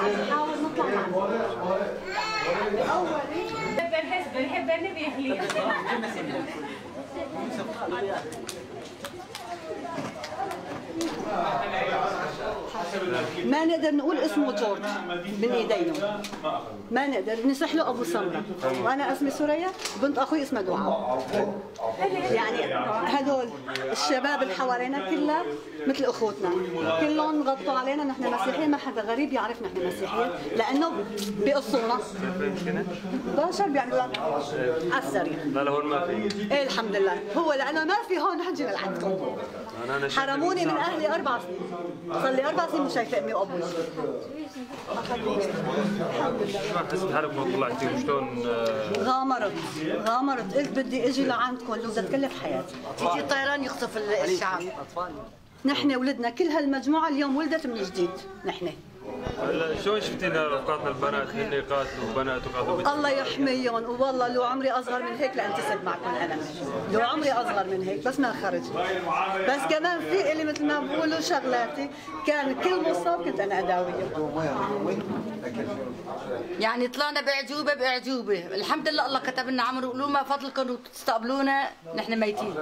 نحاول نطلع معنا. بنحب النبي ما نقدر نقول اسمه جورج من ايدينا، ما نقدر نسح له ابو سمره، وانا اسمي سوريا، بنت اخوي اسمها دعاء. يعني هدول الشباب اللي حوالينا كلها مثل اخوتنا، كلهم غطوا علينا نحن مسيحيين، ما حدا غريب يعرف نحن مسيحيين لانه بيقصونا. بشر بيعملوا على السريع. لا هون ما في. ايه الحمد لله، هو لانه ما في هون نحن جينا لعندكم. حرموني من اهلي 4 سنين، صار لي 4 سنين مش شايفه امي وابوي. الحمد لله. شو حسيت حالك ما طلعتي وشلون؟ غامرت، قلت بدي اجي لعندكم لو بدي اتكلف حياتي. يجي الطيران يخطف الشعب. نحن ولدنا كل هالمجموعه اليوم ولدت من جديد نحن. هلا شلون شفتينا رفقاتنا البنات هن يقاتلوا بنات وقاتلوا؟ الله يحميهم، والله لو عمري اصغر من هيك لانتسب معكم انا، لو عمري اصغر من هيك بس ما خرج. بس كمان في الي مثل ما بقولوا شغلاتي، كان كل مصاب كنت انا اداويه. يعني طلعنا باعجوبه، الحمد لله الله كتب لنا عمر، وقولوا ما فضلكم وتستقبلونا نحن ميتين.